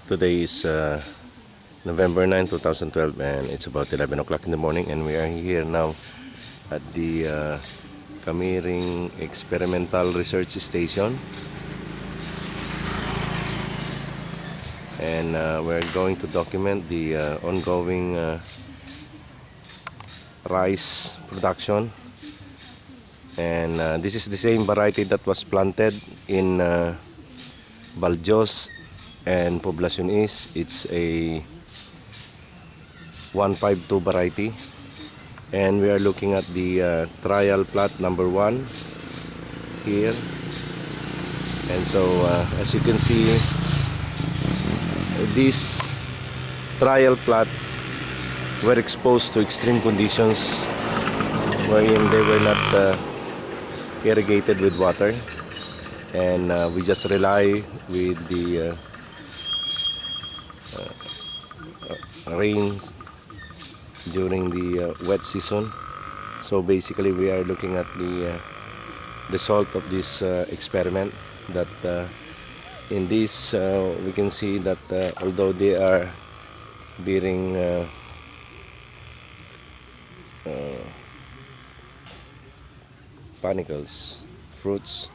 Today is November 9, 2012, and it's about 11 o'clock in the morning, and we are here now at the Kamiring Experimental Research Station, and we're going to document the ongoing rice production. And this is the same variety that was planted in Baljos and Poblacion East. It's a 152 variety, and we are looking at the trial plot number 1 here. And so as you can see, this trial plot were exposed to extreme conditions wherein they were not irrigated with water, and we just rely with the rains during the wet season. So basically we are looking at the result of this experiment, that in this we can see that although they are bearing panicles, fruits,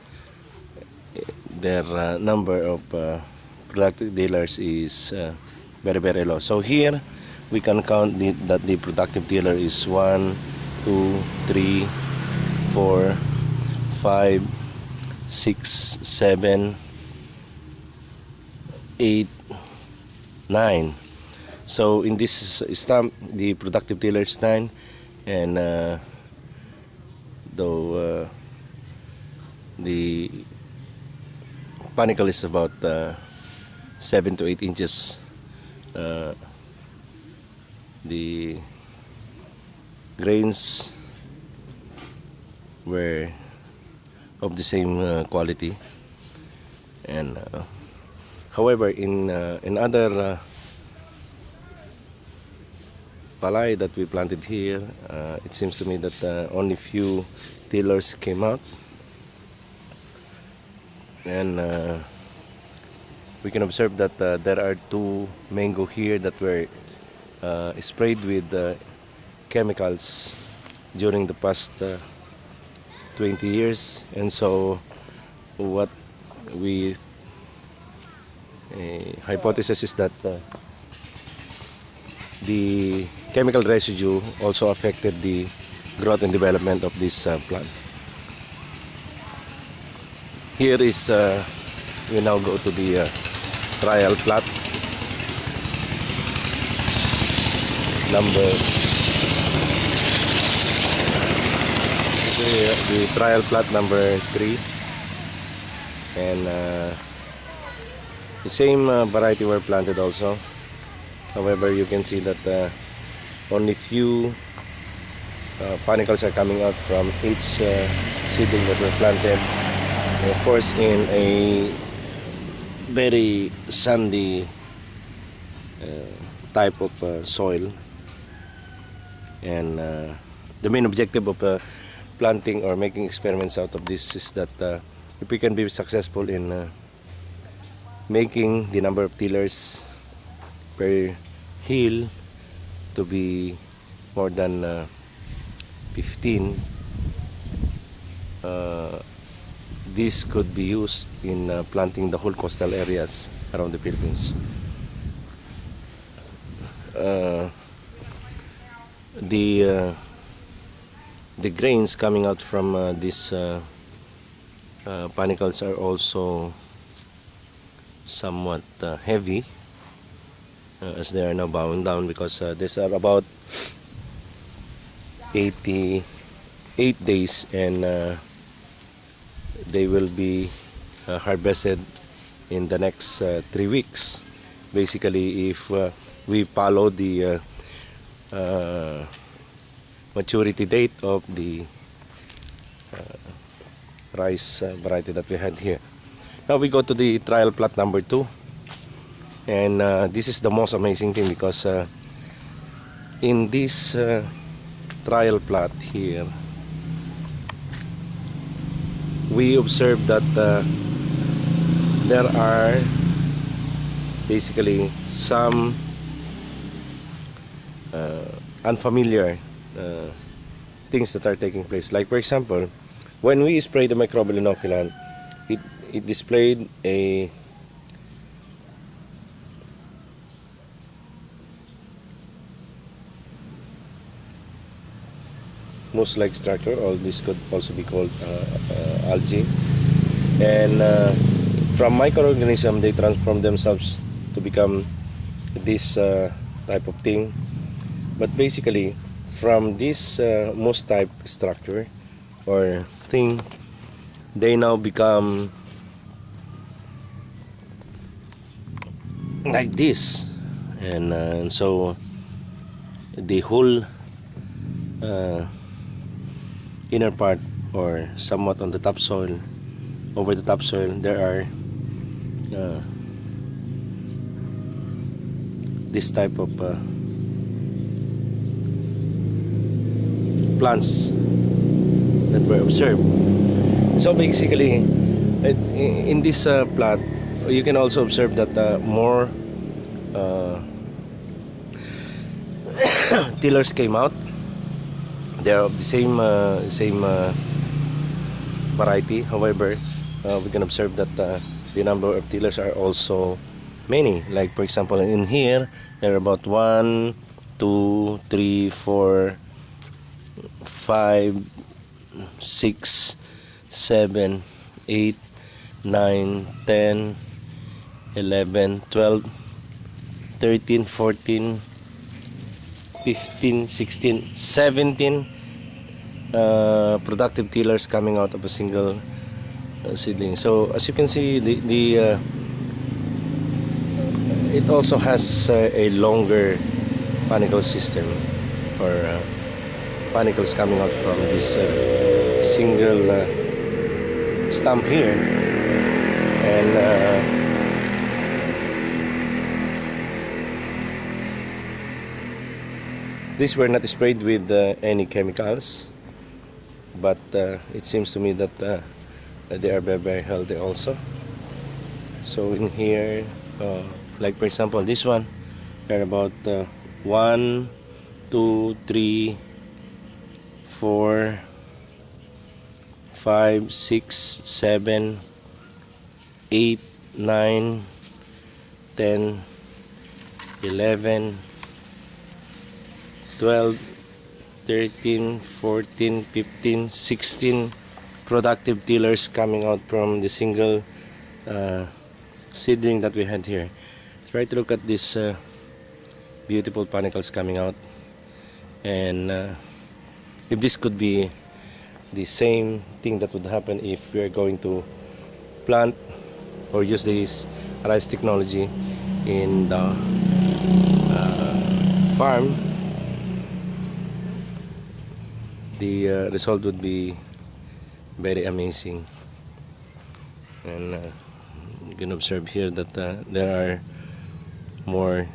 their number of productive dealers is very low. So here we can count that the productive dealer is 1, 2, 3, 4, 5, 6, 7, 8, 9. So in this stamp, the productive dealer is 9, and though the panicle is about 7 to 8 inches, the grains were of the same quality. And however, in other palay that we planted here, it seems to me that only few tillers came out, and we can observe that there are 2 mango here that were sprayed with chemicals during the past 20 years. And so what we hypothesis is that the chemical residue also affected the growth and development of this plant. Here is we now go to the trial plot number, the trial plot number 3, and the same variety were planted also. However, you can see that only few panicles are coming out from each seedling that were planted, and of course in a very sandy type of soil. And the main objective of planting or making experiments out of this is that if we can be successful in making the number of tillers per hill to be more than 15, this could be used in planting the whole coastal areas around the Philippines. The grains coming out from these panicles are also somewhat heavy, as they are now bowing down, because these are about 88 days, and they will be harvested in the next 3 weeks. Basically, if we follow the maturity date of the rice variety that we had here. Now we go to the trial plot number 2, and this is the most amazing thing, because in this trial plot here, we observe that there are basically some unfamiliar things that are taking place. Like for example, when we spray the microbial inoculant, it displayed a mouse-like structure, or this could also be called algae, and from microorganism they transform themselves to become this type of thing. But basically from this mouse type structure or thing, they now become like this, and so the whole inner part, or somewhat on the topsoil, over the topsoil, there are this type of plants that were observed. So basically in this plant you can also observe that more tillers came out. They are of the same variety. However, we can observe that the number of tillers are also many. Like for example, in here there are about 1, 2, 3, 4, 5, 6, 7, 8, 9, 10, 11, 12, 13, 14, 15, 16, 17 productive tillers coming out of a single seedling. So as you can see, it also has a longer panicle system, or panicles coming out from this single stump here, and these were not sprayed with any chemicals, but it seems to me that they are very healthy also. So in here, like for example this one, there are about 1, 2, 3, 4, 5, 6, 7, 8, 9, 10, 11, 12, 13, 14, 15, 16 productive tillers coming out from the single seedling that we had here. Try to look at these beautiful panicles coming out, and if this could be the same thing that would happen if we are going to plant or use this rice technology in the farm, the result would be very amazing. And you can observe here that there are more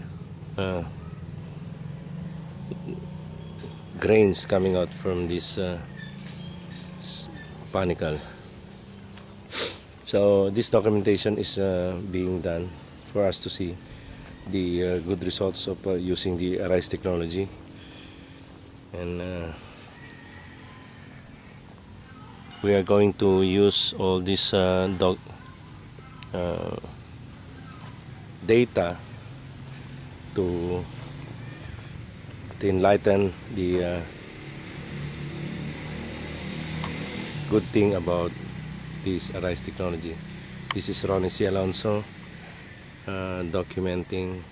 grains coming out from this panicle. So this documentation is being done for us to see the good results of using the rice technology, and we are going to use all this data to enlighten the good thing about this rice technology. This is Ronnie C. Alonso documenting